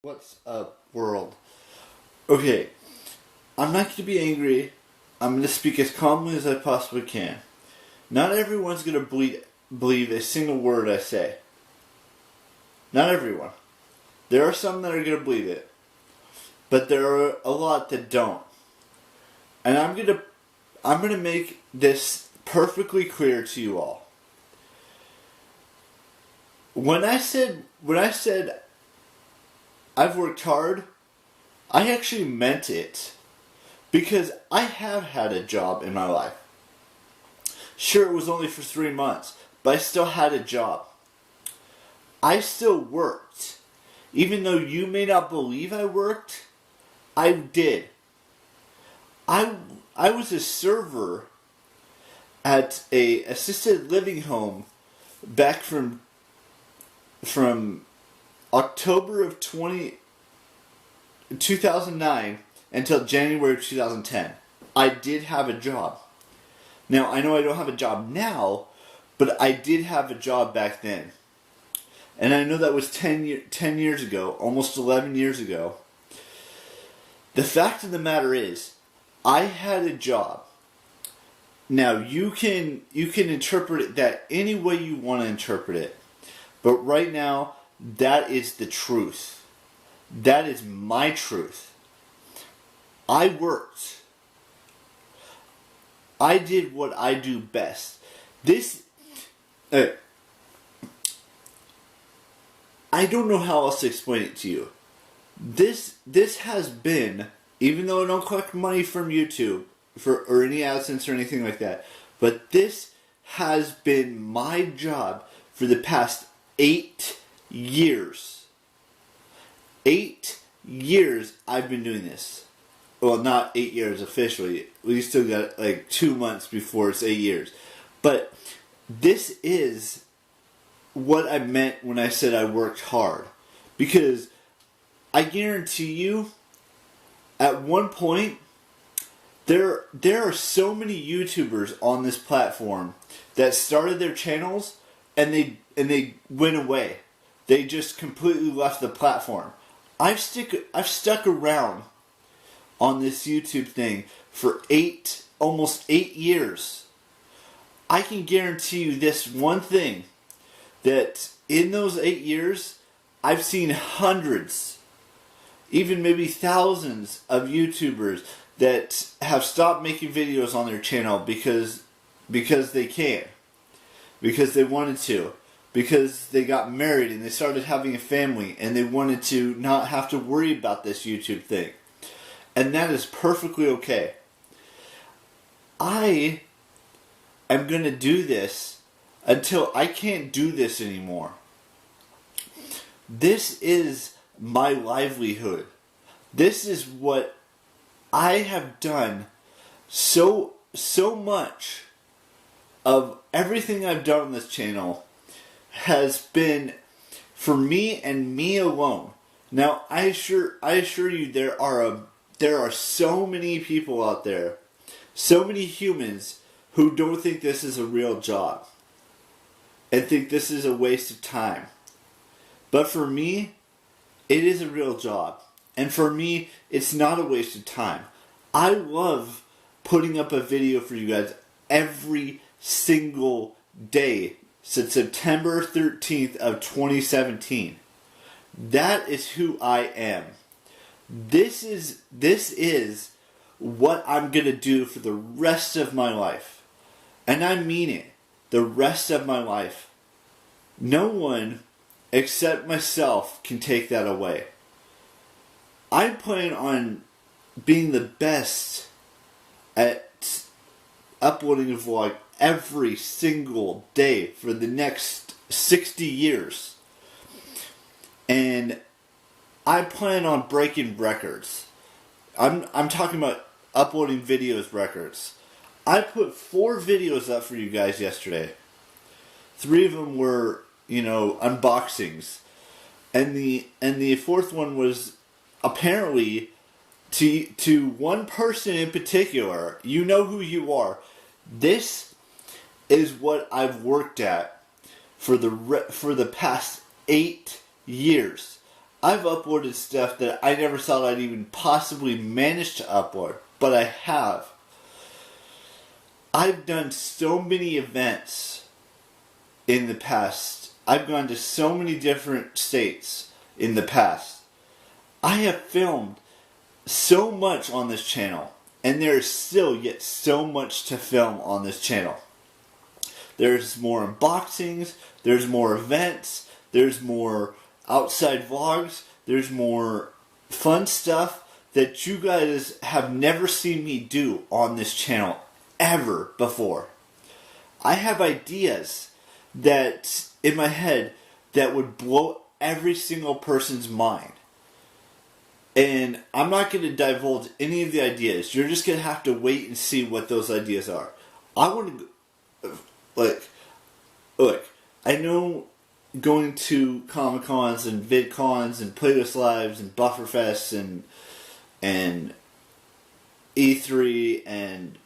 What's up, world? Okay, I'm not going to be angry. I'm going to speak as calmly as I possibly can. Not everyone's going to believe a single word I say. Not everyone. There are some that are going to believe it, but there are a lot that don't. And I'm going to make this perfectly clear to you all. When I said I've worked hard, I actually meant it. Because I have had a job in my life. Sure, it was only for 3 months, but I still had a job. I still worked. Even though you may not believe I worked, I did. I was a server at a assisted living home back from October of 2009 until January of 2010. I did have a job. Now, I know I don't have a job now, but I did have a job back then. And I know that was 10 years ago, almost 11 years ago. The fact of the matter is, I had a job. Now, you can interpret it that any way you want to interpret it. But right now, that is the truth. That is my truth. I worked. I did what I do best. I don't know how else to explain it to you. This has been, even though I don't collect money from YouTube or any AdSense or anything like that, but this has been my job for the past 8 years. 8 years I've been doing this. Well, not 8 years officially. We still got like 2 months before it's 8 years. But this is what I meant when I said I worked hard. Because I guarantee you, at one point, there are so many YouTubers on this platform that started their channels and they went away. They just completely left the platform. I've stuck around on this YouTube thing for almost 8 years. I can guarantee you this one thing, that in those 8 years, I've seen hundreds, even maybe thousands of YouTubers that have stopped making videos on their channel because they can, because they wanted to, because they got married and they started having a family and they wanted to not have to worry about this YouTube thing. And that is perfectly okay. I am going to do this until I can't do this anymore. This is my livelihood. This is what I have done. So much of everything I've done on this channel has been for me and me alone. Now, I assure you, there are so many people out there, so many humans who don't think this is a real job and think this is a waste of time. But for me, it is a real job. And for me, it's not a waste of time. I love putting up a video for you guys every single day since September 13th of 2017. That is who I am. This is what I'm going to do for the rest of my life. And I mean it. The rest of my life. No one except myself can take that away. I plan on being the best at uploading a vlog every single day for the next 60 years. And I plan on breaking records. I'm talking about uploading videos records. I put 4 videos up for you guys yesterday. 3 of them were, unboxings. And the 4th one was apparently to one person in particular. You know who you are. This is what I've worked at for the past 8 years. I've uploaded stuff that I never thought I'd even possibly manage to upload, but I have. I've done so many events in the past. I've gone to so many different states in the past. I have filmed so much on this channel, and there is still yet so much to film on this channel. There's more unboxings, there's more events, there's more outside vlogs, there's more fun stuff that you guys have never seen me do on this channel ever before. I have ideas that in my head that would blow every single person's mind. And I'm not going to divulge any of the ideas. You're just going to have to wait and see what those ideas are. I want to, look, I know going to Comic-Cons and VidCons and Playlist Lives and Bufferfests and E3 and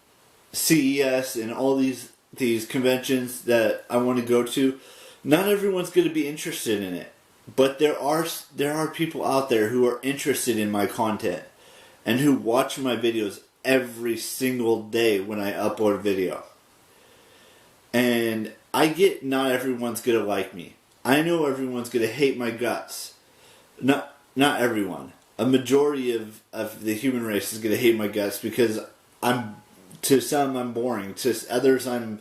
CES and all these conventions that I want to go to, not everyone's going to be interested in it. But there are people out there who are interested in my content and who watch my videos every single day when I upload a video. And I get not everyone's going to like me. I know everyone's going to hate my guts. Not everyone. A majority of the human race is going to hate my guts because to some I'm boring. To others I'm,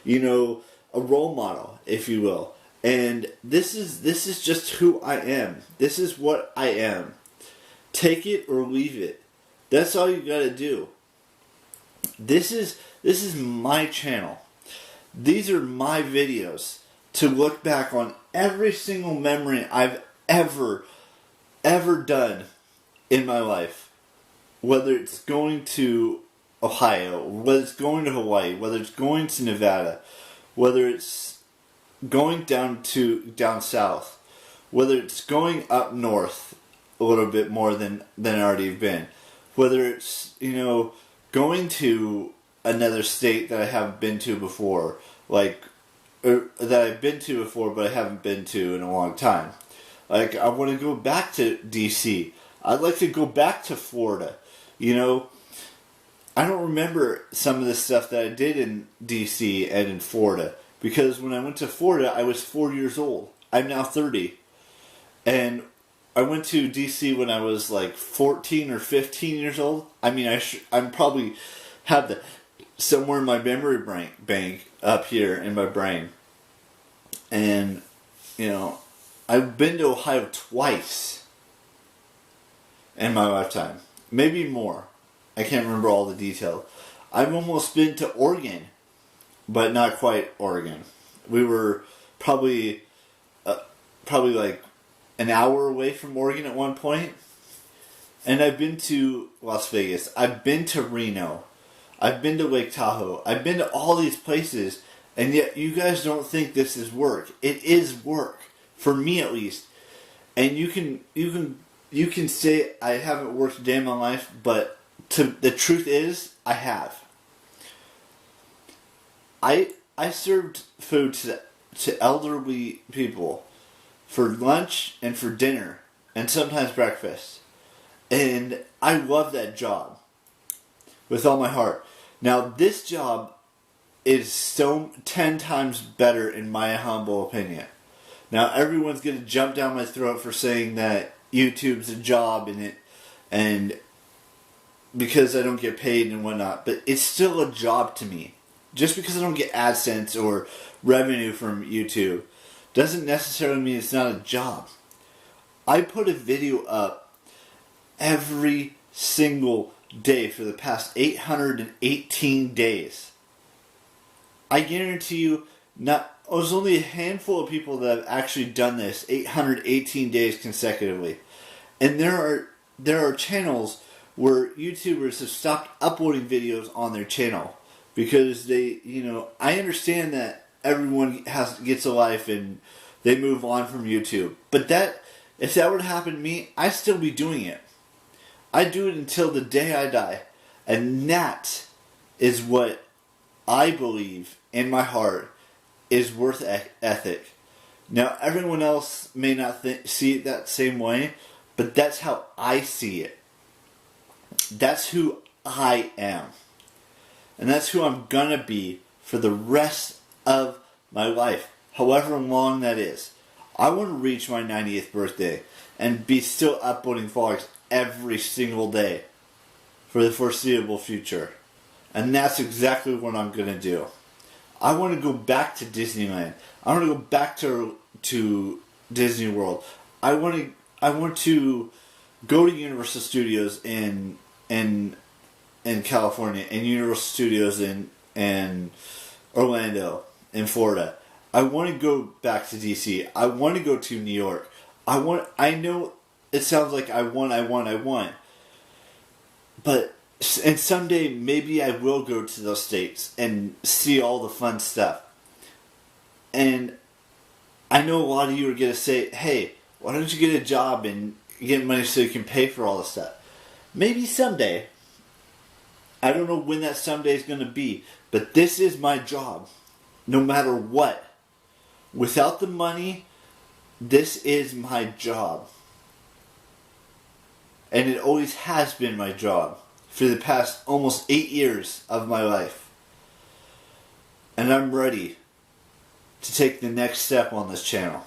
a role model, if you will. And this is just who I am. This is what I am. Take it or leave it. That's all you gotta do. This is my channel. These are my videos to look back on every single memory I've ever done in my life. Whether it's going to Ohio, whether it's going to Hawaii, whether it's going to Nevada, whether it's going down south, whether it's going up north a little bit more than I already have been, whether it's going to another state that I haven't been to before, that I've been to before but I haven't been to in a long time. Like, I want to go back to DC. I'd like to go back to Florida. I don't remember some of the stuff that I did in DC and in Florida. Because when I went to Florida, I was 4 years old. I'm now 30. And I went to DC when I was like 14 or 15 years old. I mean, I'm probably have that somewhere in my memory bank up here in my brain. And, I've been to Ohio twice in my lifetime. Maybe more. I can't remember all the details. I've almost been to Oregon. But not quite Oregon. We were probably like an hour away from Oregon at one point. And I've been to Las Vegas. I've been to Reno. I've been to Lake Tahoe. I've been to all these places. And yet you guys don't think this is work. It is work. For me at least. And you can say I haven't worked a day in my life. But the truth is, I have. I served food to elderly people for lunch and for dinner and sometimes breakfast. And I love that job with all my heart. Now this job is so 10 times better in my humble opinion. Now everyone's going to jump down my throat for saying that YouTube's a job and because I don't get paid and whatnot, but it's still a job to me. Just because I don't get AdSense or revenue from YouTube doesn't necessarily mean it's not a job. I put a video up every single day for the past 818 days. I guarantee you, there's only a handful of people that have actually done this 818 days consecutively. And there are channels where YouTubers have stopped uploading videos on their channel. Because I understand that everyone gets a life and they move on from YouTube. But if that would happen to me, I'd still be doing it. I'd do it until the day I die. And that is what I believe in my heart is worth ethic. Now, everyone else may not see it that same way, but that's how I see it. That's who I am. And that's who I'm gonna be for the rest of my life, however long that is. I want to reach my 90th birthday and be still uploading vlogs every single day for the foreseeable future. And that's exactly what I'm gonna do. I want to go back to Disneyland. I want to go back to Disney World. I want to go to Universal Studios in California and Universal Studios in Orlando, in Florida. I want to go back to DC. I want to go to New York. I know it sounds like I want. But and someday maybe I will go to those states and see all the fun stuff. And I know a lot of you are going to say, hey, why don't you get a job and get money so you can pay for all this stuff? Maybe someday. I don't know when that someday is going to be. But this is my job. No matter what. Without the money, this is my job. And it always has been my job for the past almost 8 years of my life. And I'm ready to take the next step on this channel.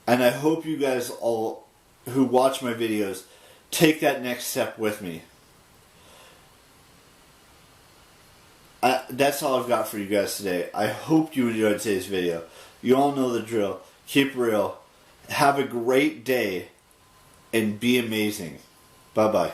And I hope you guys all who watch my videos take that next step with me. That's all I've got for you guys today. I hope you enjoyed today's video. You all know the drill. Keep real. Have a great day. And be amazing. Bye-bye.